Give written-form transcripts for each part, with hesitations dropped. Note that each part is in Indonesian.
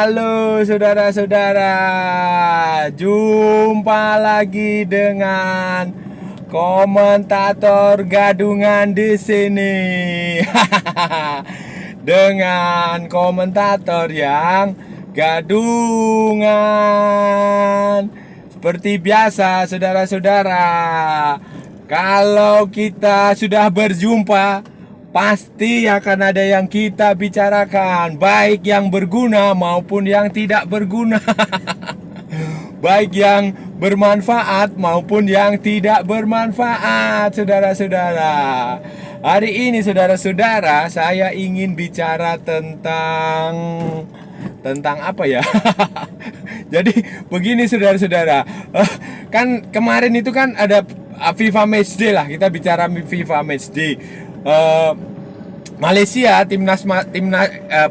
Halo saudara-saudara, jumpa lagi dengan komentator gadungan di sini. Dengan komentator yang gadungan. Seperti biasa saudara-saudara, kalau kita sudah berjumpa pasti akan ada yang kita bicarakan, baik yang berguna maupun yang tidak berguna. Baik yang bermanfaat maupun yang tidak bermanfaat, saudara-saudara. Hari ini saudara-saudara, saya ingin bicara tentang apa ya? Jadi begini saudara-saudara, kan kemarin itu kan ada FIFA Matchday lah, kita bicara FIFA Matchday. Malaysia,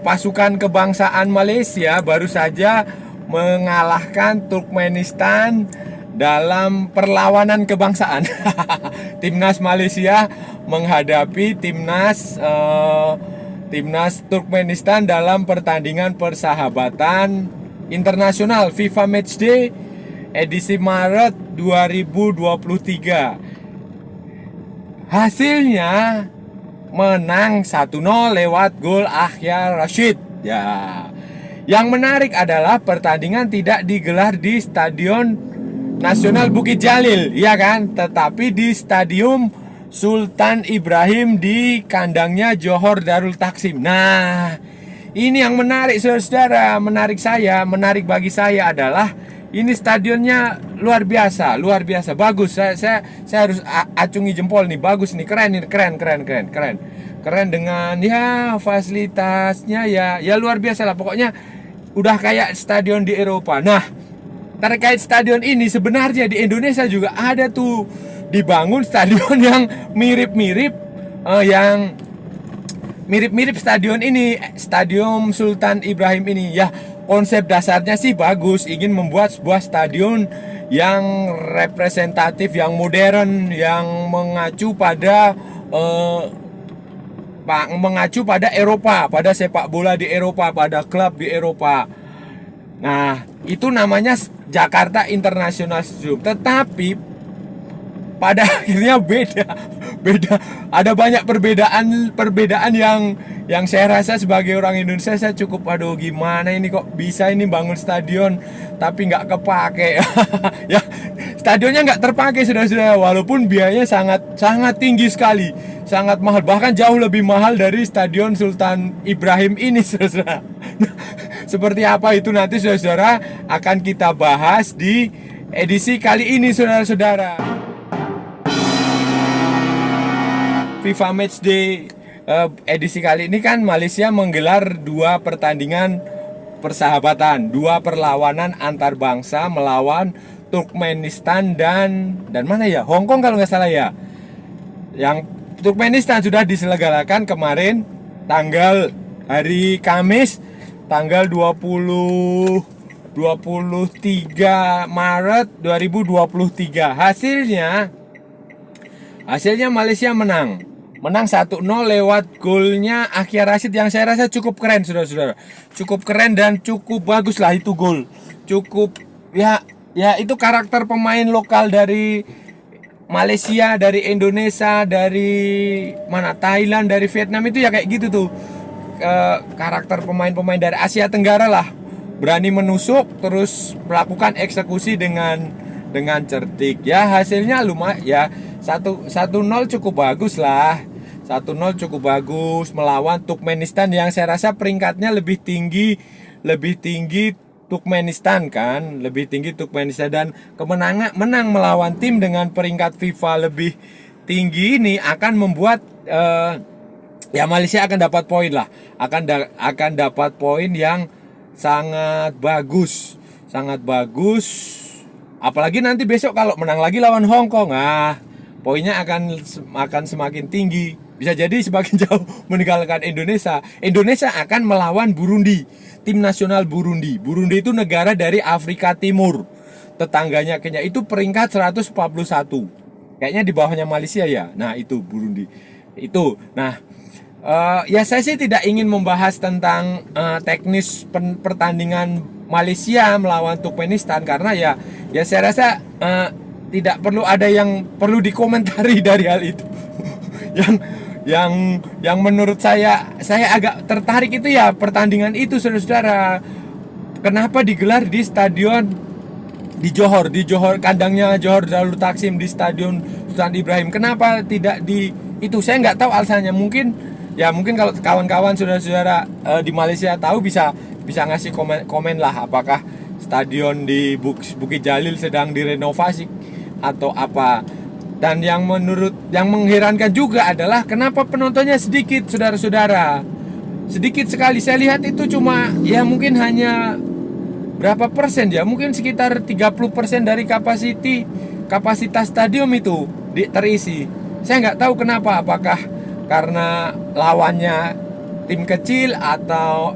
pasukan kebangsaan Malaysia baru saja mengalahkan Turkmenistan dalam perlawanan kebangsaan. Timnas Malaysia menghadapi timnas Turkmenistan dalam pertandingan persahabatan internasional FIFA Matchday edisi Maret 2023. Hasilnya menang 1-0 lewat gol Akhyar Rashid. Ya. Yang menarik adalah pertandingan tidak digelar di Stadion Nasional Bukit Jalil, ya kan? Tetapi di Stadium Sultan Ibrahim di kandangnya Johor Darul Taksim. Nah, ini yang menarik saudara-saudara, menarik bagi saya adalah ini stadionnya luar biasa, bagus. Saya harus acungi jempol nih, bagus nih, keren dengan ya fasilitasnya ya luar biasa lah. Pokoknya udah kayak stadion di Eropa. Nah, terkait stadion ini sebenarnya di Indonesia juga ada tuh dibangun stadion yang mirip-mirip stadion ini, Stadium Sultan Ibrahim ini. Ya, konsep dasarnya sih bagus, ingin membuat sebuah stadion yang representatif, yang modern, yang mengacu pada Eropa, pada sepak bola di Eropa, pada klub di Eropa. Nah, itu namanya Jakarta International Stadium. Tetapi pada akhirnya beda. Ada banyak perbedaan yang saya rasa sebagai orang Indonesia saya cukup gimana ini kok bisa ini bangun stadion tapi nggak kepake. Ya, stadionnya nggak terpakai sudah walaupun biayanya sangat tinggi sekali, sangat mahal, bahkan jauh lebih mahal dari Stadion Sultan Ibrahim ini saudara. Seperti apa itu nanti saudara akan kita bahas di edisi kali ini saudara-saudara. FIFA Matchday edisi kali ini kan Malaysia menggelar 2 pertandingan persahabatan, 2 perlawanan antar bangsa melawan Turkmenistan dan mana ya? Hong Kong kalau nggak salah ya. Yang Turkmenistan sudah diselenggarakan kemarin hari Kamis tanggal 23 Maret 2023. Hasilnya Malaysia menang 1-0 lewat golnya Akhyar Rashid yang saya rasa cukup keren saudara-saudara. Cukup keren dan cukup bagus lah itu gol. Cukup ya itu karakter pemain lokal dari Malaysia, dari Indonesia, dari Thailand, dari Vietnam itu ya kayak gitu tuh. Karakter pemain-pemain dari Asia Tenggara lah. Berani menusuk terus melakukan eksekusi dengan cerdik. Ya hasilnya lumayan ya 1-0 cukup bagus lah. 1-0 cukup bagus melawan Turkmenistan yang saya rasa peringkatnya lebih tinggi Turkmenistan kan, dan menang melawan tim dengan peringkat FIFA lebih tinggi ini akan membuat ya Malaysia akan dapat poin lah. Akan dapat poin yang sangat bagus. Apalagi nanti besok kalau menang lagi lawan Hong Kong, poinnya akan semakin tinggi. Bisa jadi semakin jauh meninggalkan Indonesia. Indonesia akan melawan Burundi, tim nasional Burundi. Burundi itu negara dari Afrika Timur, tetangganya Kenya. Itu peringkat 141. Kayaknya di bawahnya Malaysia ya. Nah, itu Burundi. Itu. Nah, Ya saya sih tidak ingin membahas tentang teknis pertandingan Malaysia melawan Turkmenistan, karena ya saya rasa tidak perlu ada yang perlu dikomentari dari hal itu. yang yang yang menurut saya agak tertarik itu ya pertandingan itu, saudara-saudara. Kenapa digelar di stadion di Johor, kandangnya Johor Darul Taksim, di Stadion Sultan Ibrahim? Kenapa tidak di itu? Saya nggak tahu alasannya. Mungkin kalau kawan-kawan saudara-saudara di Malaysia tahu, bisa ngasih komen lah, apakah stadion di Bukit Jalil sedang direnovasi atau apa. Dan yang mengherankan juga adalah kenapa penontonnya sedikit, saudara-saudara. Sedikit sekali. Saya lihat itu cuma ya mungkin hanya berapa persen ya, mungkin sekitar 30% dari kapasitas stadion itu terisi. Saya nggak tahu kenapa, apakah karena lawannya tim kecil atau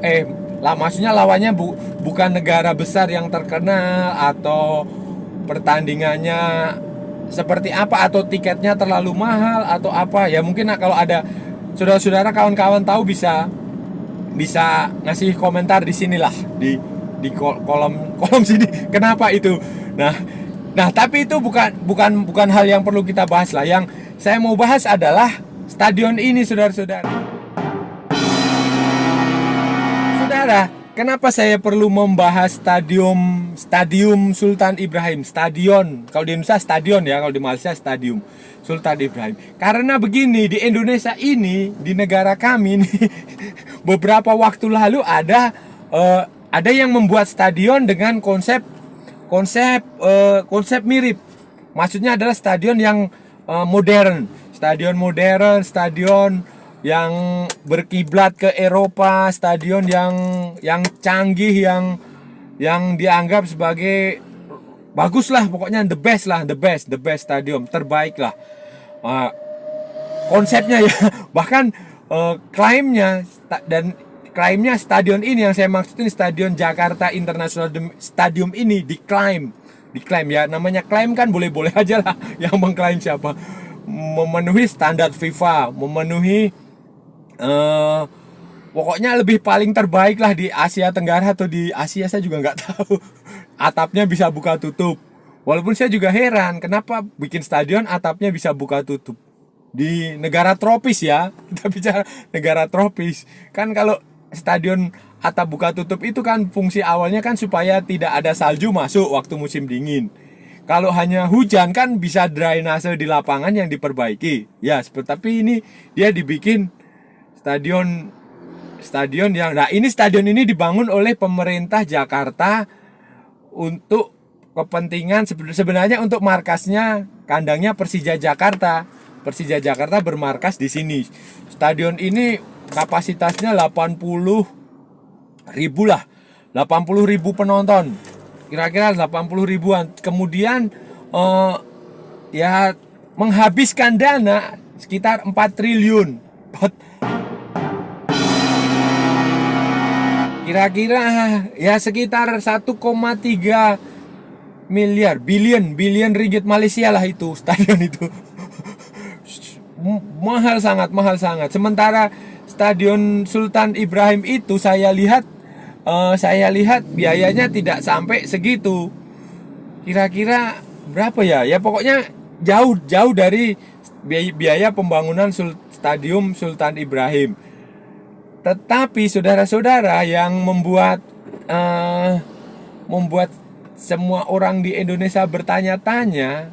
maksudnya lawannya bukan negara besar yang terkenal, atau pertandingannya seperti apa, atau tiketnya terlalu mahal atau apa ya. Mungkin kalau ada saudara-saudara, kawan-kawan tahu, bisa ngasih komentar di sinilah, di kolom sini, kenapa itu. Nah tapi itu bukan hal yang perlu kita bahas lah. Yang saya mau bahas adalah stadion ini, saudara-saudara. Kenapa saya perlu membahas stadium Sultan Ibrahim? Stadion, kalau di Indonesia stadion ya, kalau di Malaysia stadium Sultan Ibrahim. Karena begini, di Indonesia ini, di negara kami nih, beberapa waktu lalu ada yang membuat stadion dengan konsep mirip. Maksudnya adalah stadion yang modern, stadion yang berkiblat ke Eropa, stadion yang canggih, yang dianggap sebagai bagus lah, pokoknya the best stadion, terbaik lah. Konsepnya ya, bahkan klaimnya stadion ini yang saya maksudin, Stadion Jakarta International Stadium ini diklaim ya. Namanya klaim kan boleh-boleh aja lah, yang mengklaim siapa. Memenuhi standar FIFA, memenuhi pokoknya lebih paling terbaik lah di Asia Tenggara atau di Asia, saya juga nggak tahu. Atapnya bisa buka tutup. Walaupun saya juga heran kenapa bikin stadion atapnya bisa buka tutup di negara tropis ya. Kita bicara negara tropis. Kan kalau stadion atap buka tutup itu kan fungsi awalnya kan supaya tidak ada salju masuk waktu musim dingin. Kalau hanya hujan kan bisa drainase di lapangan yang diperbaiki. Ya, tapi ini dia dibikin stadion yang, nah ini stadion ini dibangun oleh pemerintah Jakarta untuk kepentingan sebenarnya untuk markasnya, kandangnya Persija Jakarta. Persija Jakarta bermarkas di sini. Stadion ini kapasitasnya 80.000 lah, 80.000 penonton, kira-kira 80 ribuan. Kemudian ya menghabiskan dana sekitar 4 triliun. Kira-kira ya sekitar 1,3 miliar, billion ringgit Malaysia lah itu stadion itu. mahal sangat. Sementara Stadion Sultan Ibrahim itu saya lihat biayanya tidak sampai segitu. Kira-kira berapa ya? Ya pokoknya jauh dari biaya pembangunan Stadium Sultan Ibrahim. Tetapi saudara-saudara, yang membuat semua orang di Indonesia bertanya-tanya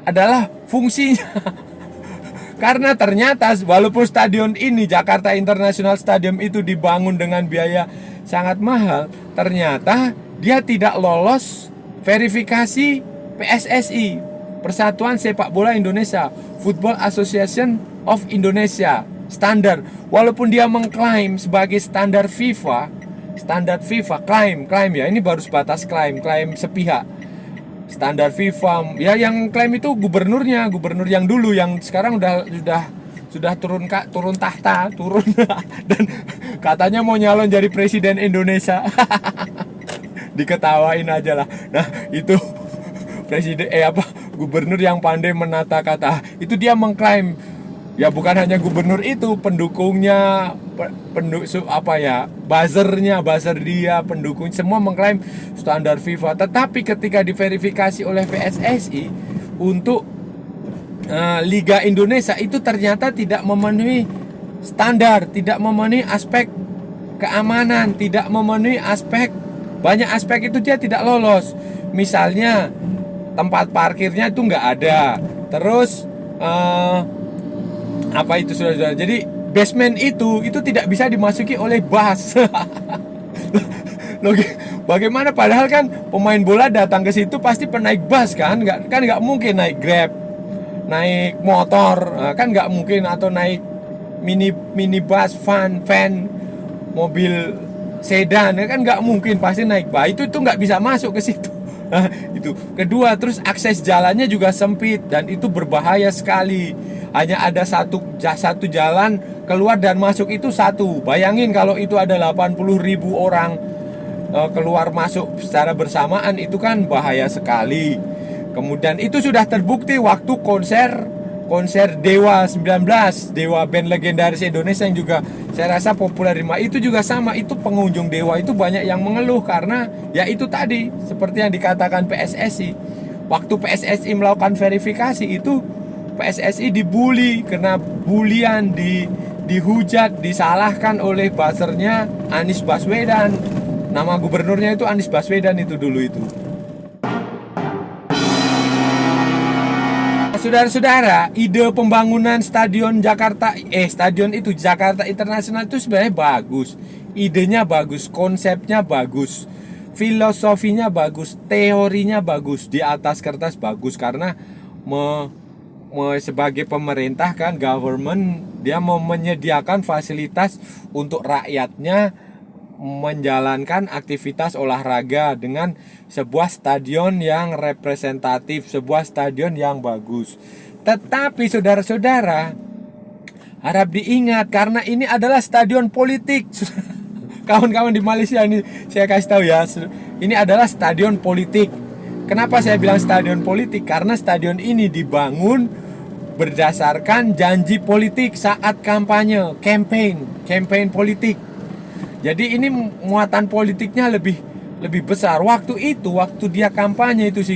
adalah fungsinya. Karena ternyata walaupun stadion ini, Jakarta International Stadium, itu dibangun dengan biaya sangat mahal, ternyata dia tidak lolos verifikasi PSSI, Persatuan Sepak Bola Indonesia, Football Association of Indonesia standar. Walaupun dia mengklaim sebagai standar FIFA, klaim ya, ini baru sebatas klaim sepihak. Standar FIFA ya, yang klaim itu gubernur yang dulu, yang sekarang sudah turun tahta dan katanya mau nyalon jadi presiden Indonesia. Diketawain aja lah. Nah itu gubernur yang pandai menata kata, itu dia mengklaim Ya bukan hanya gubernur itu, pendukungnya, buzzer dia, pendukung semua mengklaim standar FIFA. Tetapi ketika diverifikasi oleh PSSI untuk Liga Indonesia itu ternyata tidak memenuhi standar, tidak memenuhi aspek keamanan, tidak memenuhi banyak aspek itu dia tidak lolos. Misalnya tempat parkirnya itu nggak ada. Terus apa itu saudara? Jadi basement itu tidak bisa dimasuki oleh bus. Bagaimana padahal kan pemain bola datang ke situ pasti penaik bus kan nggak mungkin naik Grab, naik motor, kan nggak mungkin, atau naik minibus, van, mobil sedan, kan nggak mungkin, pasti naik bus. Itu nggak bisa masuk ke situ. Itu kedua, terus akses jalannya juga sempit dan itu berbahaya sekali. Hanya ada satu jalan keluar dan masuk itu satu. Bayangin kalau itu ada 80.000 orang keluar masuk secara bersamaan, itu kan bahaya sekali. Kemudian itu sudah terbukti waktu konser Dewa 19, Dewa band legendaris Indonesia yang juga saya rasa populer itu juga sama. Itu pengunjung Dewa itu banyak yang mengeluh karena ya itu tadi seperti yang dikatakan PSSI. Waktu PSSI melakukan verifikasi itu PSSI dibully, kena bulian, dihujat, disalahkan oleh buzzernya Anies Baswedan. Nama gubernurnya itu Anies Baswedan itu dulu itu. Saudara-saudara, ide pembangunan stadion Jakarta Internasional itu sebenarnya bagus. Idenya bagus, konsepnya bagus, filosofinya bagus, teorinya bagus, di atas kertas bagus karena sebagai pemerintah kan, government, dia mau menyediakan fasilitas untuk rakyatnya menjalankan aktivitas olahraga dengan sebuah stadion yang representatif, sebuah stadion yang bagus. Tetapi saudara-saudara, harap diingat karena ini adalah stadion politik. Kawan-kawan di Malaysia ini saya kasih tahu ya, ini adalah stadion politik. Kenapa saya bilang stadion politik? Karena stadion ini dibangun berdasarkan janji politik saat kampanye, campaign politik. Jadi ini muatan politiknya lebih besar. Waktu dia kampanye itu, si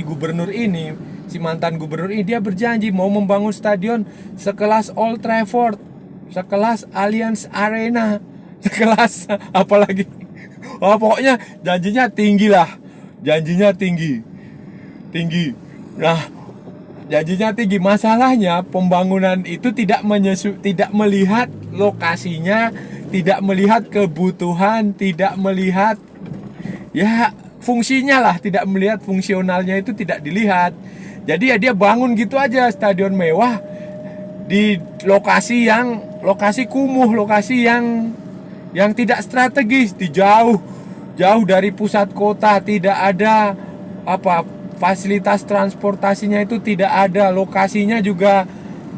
mantan gubernur ini, dia berjanji mau membangun stadion sekelas Old Trafford, sekelas Allianz Arena, sekelas apalagi. Pokoknya janjinya tinggi. Nah, janjinya tinggi. Masalahnya pembangunan itu tidak melihat lokasinya, tidak melihat kebutuhan, tidak melihat ya fungsinya lah, tidak melihat fungsionalnya, itu tidak dilihat. Jadi ya dia bangun gitu aja stadion mewah di lokasi kumuh, lokasi yang tidak strategis, di jauh dari pusat kota, tidak ada fasilitas transportasinya itu tidak ada, lokasinya juga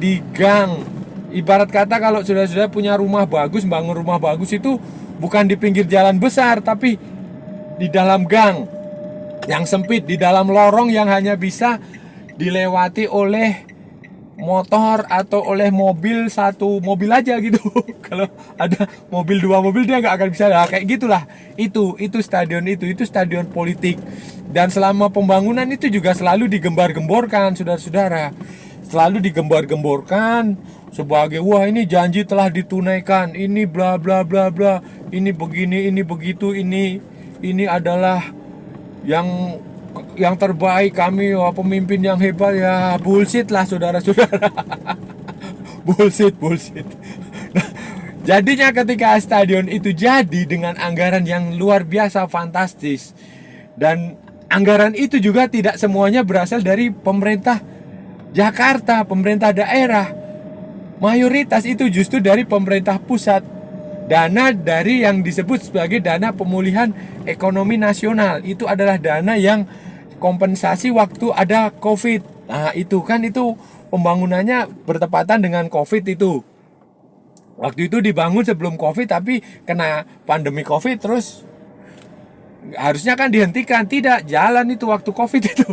di gang. Ibarat kata kalau sudah punya rumah bagus, bangun rumah bagus itu bukan di pinggir jalan besar, tapi di dalam gang yang sempit, di dalam lorong yang hanya bisa dilewati oleh motor atau oleh satu mobil aja gitu. Kalau ada dua mobil dia nggak akan bisa. Kayak gitulah. Itu stadion itu stadion politik. Dan selama pembangunan itu juga selalu digembar-gemborkan, saudara-saudara. Selalu digembar-gemborkan sebagai wah ini janji telah ditunaikan, ini bla bla bla bla, ini begini, ini begitu, ini adalah yang terbaik, kami pemimpin yang hebat. Ya bullshit lah saudara-saudara. bullshit. Jadinya ketika stadion itu jadi dengan anggaran yang luar biasa fantastis, dan anggaran itu juga tidak semuanya berasal dari pemerintah Jakarta, pemerintah daerah. Mayoritas itu justru dari pemerintah pusat. Dana dari yang disebut sebagai dana pemulihan ekonomi nasional, itu adalah dana yang kompensasi waktu ada COVID. Nah itu pembangunannya bertepatan dengan COVID itu. Waktu itu dibangun sebelum COVID, tapi kena pandemi COVID, terus harusnya kan dihentikan. Tidak, jalan itu waktu COVID itu.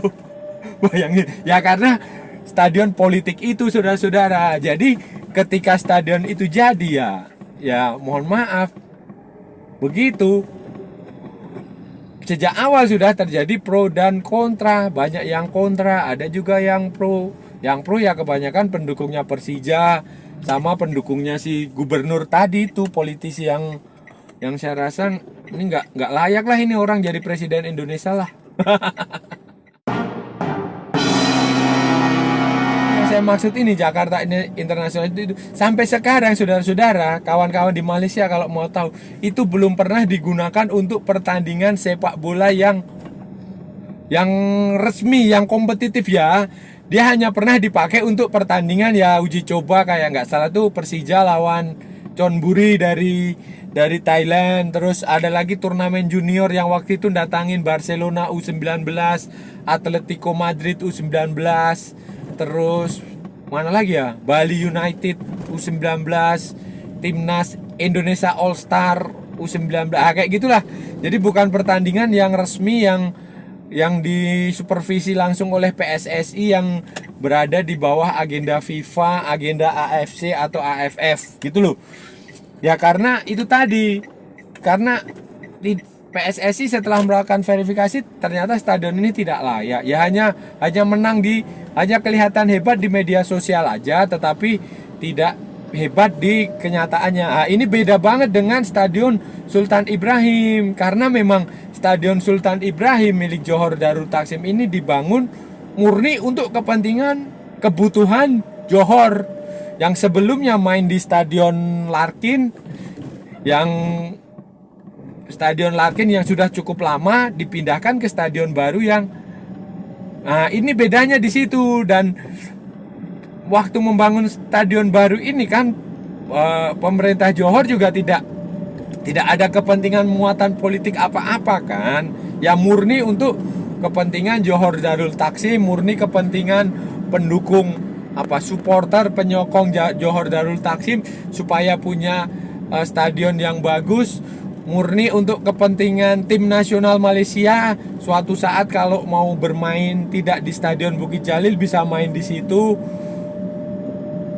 Bayangin, ya karena stadion politik itu saudara-saudara. Jadi ketika stadion itu jadi ya mohon maaf begitu. Sejak awal sudah terjadi pro dan kontra, banyak yang kontra, ada juga yang pro. Yang pro ya kebanyakan pendukungnya Persija sama pendukungnya si gubernur tadi tuh, politisi yang saya rasa ini nggak layak lah ini orang jadi presiden Indonesia lah. Yang saya maksud ini Jakarta ini internasional itu sampai sekarang saudara-saudara, kawan-kawan di Malaysia kalau mau tahu, itu belum pernah digunakan untuk pertandingan sepak bola yang resmi, yang kompetitif ya. Dia hanya pernah dipakai untuk pertandingan ya uji coba, kayak nggak salah tuh Persija lawan Chonburi dari Thailand. Terus ada lagi turnamen junior yang waktu itu datangin Barcelona U19, Atletico Madrid U19. Terus mana lagi ya? Bali United U19, Timnas Indonesia All Star U19. Kayak gitulah. Jadi bukan pertandingan yang resmi yang disupervisi langsung oleh PSSI yang berada di bawah agenda FIFA, agenda AFC atau AFF gitu loh. Ya karena itu tadi, karena di PSSI setelah melakukan verifikasi ternyata stadion ini tidak layak. Ya hanya hanya kelihatan hebat di media sosial aja, tetapi tidak hebat di kenyataannya. Nah, ini beda banget dengan Stadion Sultan Ibrahim, karena memang Stadion Sultan Ibrahim milik Johor Darul Taksim ini dibangun murni untuk kebutuhan Johor yang sebelumnya main di Stadion Larkin, yang sudah cukup lama dipindahkan ke stadion baru yang ini bedanya di situ. Dan waktu membangun stadion baru ini kan pemerintah Johor juga tidak ada kepentingan muatan politik apa-apa kan. Ya murni untuk kepentingan Johor Darul Taksim, murni kepentingan pendukung supporter penyokong Johor Darul Taksim supaya punya stadion yang bagus, murni untuk kepentingan tim nasional Malaysia suatu saat kalau mau bermain tidak di Stadion Bukit Jalil bisa main di situ.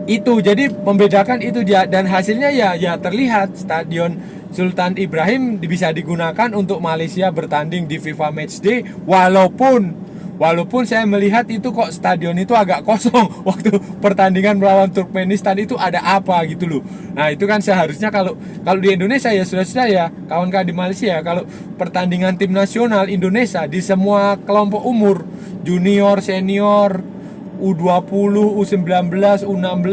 Itu jadi membedakan itu dia, dan hasilnya ya terlihat Stadion Sultan Ibrahim bisa digunakan untuk Malaysia bertanding di FIFA Matchday, walaupun saya melihat itu kok stadion itu agak kosong waktu pertandingan melawan Turkmenistan. Itu ada apa gitu loh. Nah itu kan seharusnya kalau di Indonesia ya sudah ya kawan-kawan di Malaysia, kalau pertandingan tim nasional Indonesia di semua kelompok umur, junior, senior, U20, U19, U16,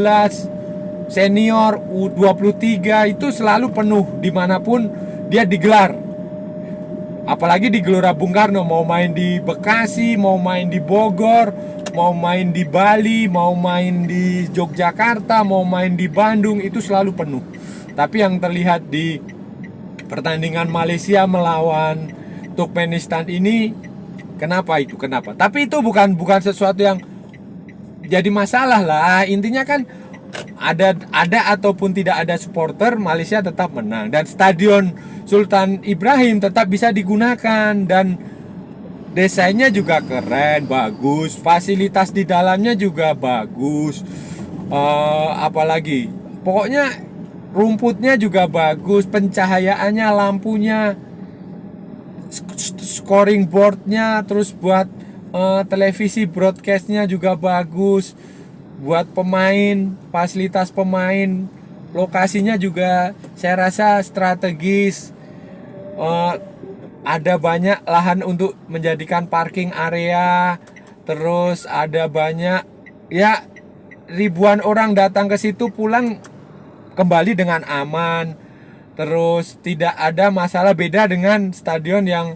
senior, U23 itu selalu penuh dimanapun dia digelar. Apalagi di Gelora Bung Karno, mau main di Bekasi, mau main di Bogor, mau main di Bali, mau main di Yogyakarta, mau main di Bandung, itu selalu penuh. Tapi yang terlihat di pertandingan Malaysia melawan Turkmenistan ini, kenapa? Tapi itu bukan sesuatu yang jadi masalah lah. Intinya kan ada ataupun tidak ada supporter, Malaysia tetap menang dan Stadion Sultan Ibrahim tetap bisa digunakan, dan desainnya juga keren, bagus, fasilitas di dalamnya juga bagus. Apalagi pokoknya rumputnya juga bagus, pencahayaannya, lampunya, scoring boardnya, terus buat televisi broadcastnya juga bagus. Buat pemain, fasilitas pemain, lokasinya juga saya rasa strategis. Ada banyak lahan untuk menjadikan parking area. Terus ada banyak, ya ribuan orang datang ke situ pulang kembali dengan aman. Terus tidak ada masalah, beda dengan stadion yang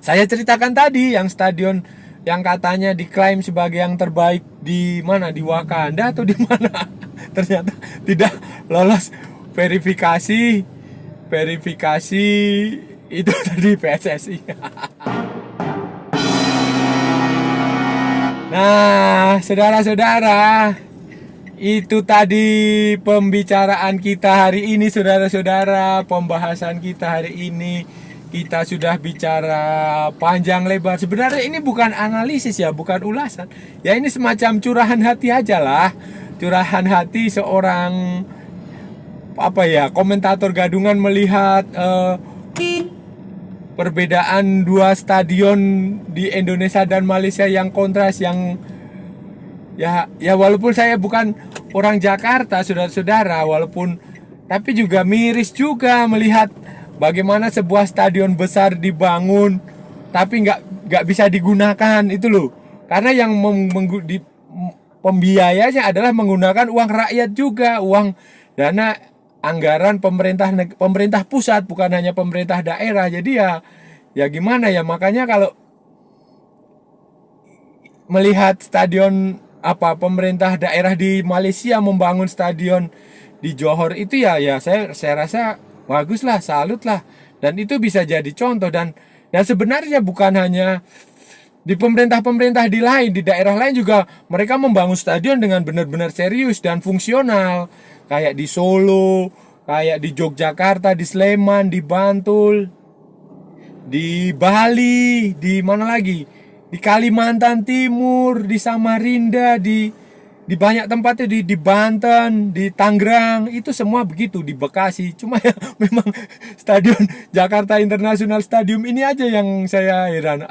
saya ceritakan tadi, yang stadion yang katanya diklaim sebagai yang terbaik di mana, di Wakanda atau di mana, ternyata tidak lolos verifikasi itu tadi PSSI. Nah, saudara-saudara, itu tadi pembicaraan kita hari ini, saudara-saudara, pembahasan kita hari ini. Kita sudah bicara panjang lebar. Sebenarnya ini bukan analisis ya, bukan ulasan. Ya ini semacam curahan hati aja lah. curahan hati seorang komentator gadungan melihat perbedaan dua stadion di Indonesia dan Malaysia yang kontras, yang ya walaupun saya bukan orang Jakarta, saudara-saudara, tapi juga miris juga melihat bagaimana sebuah stadion besar dibangun tapi nggak bisa digunakan itu loh, karena yang pembiayanya adalah menggunakan uang rakyat juga, uang dana anggaran pemerintah pusat, bukan hanya pemerintah daerah. Jadi ya gimana ya, makanya kalau melihat stadion pemerintah daerah di Malaysia membangun stadion di Johor itu ya saya rasa bagus lah, salut lah, dan itu bisa jadi contoh. Dan sebenarnya bukan hanya di pemerintah di daerah lain juga mereka membangun stadion dengan benar-benar serius dan fungsional, kayak di Solo, kayak di Yogyakarta, di Sleman, di Bantul, di Bali, di mana lagi, di Kalimantan Timur, di Samarinda, di banyak tempat di Banten, di Tangerang, itu semua begitu, di Bekasi. Cuma ya memang stadion Jakarta International Stadium ini aja yang saya heran,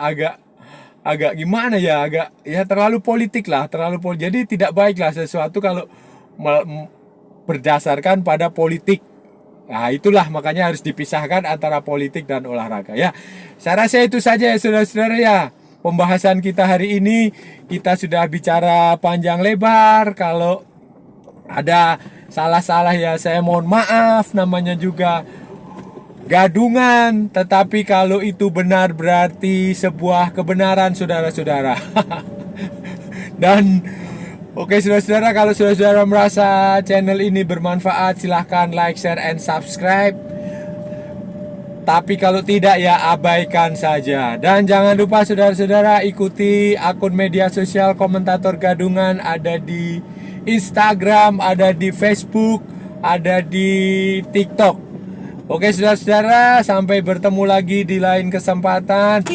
agak gimana ya, agak ya terlalu politik lah, jadi tidak baik lah sesuatu kalau berdasarkan pada politik. Nah itulah makanya harus dipisahkan antara politik dan olahraga ya. Saya rasa itu saja ya saudara-saudara ya, pembahasan kita hari ini. Kita sudah bicara panjang lebar. Kalau ada salah-salah ya saya mohon maaf, namanya juga gadungan, tetapi kalau itu benar berarti sebuah kebenaran saudara-saudara. Dan oke saudara-saudara, kalau saudara-saudara merasa channel ini bermanfaat, silahkan like, share, and subscribe. Tapi kalau tidak ya abaikan saja. Dan jangan lupa saudara-saudara ikuti akun media sosial Komentator Gadungan, ada di Instagram, ada di Facebook, ada di TikTok. Oke saudara-saudara, sampai bertemu lagi di lain kesempatan.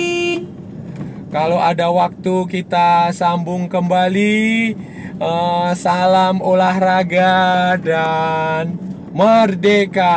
Kalau ada waktu kita sambung kembali. Salam olahraga dan merdeka.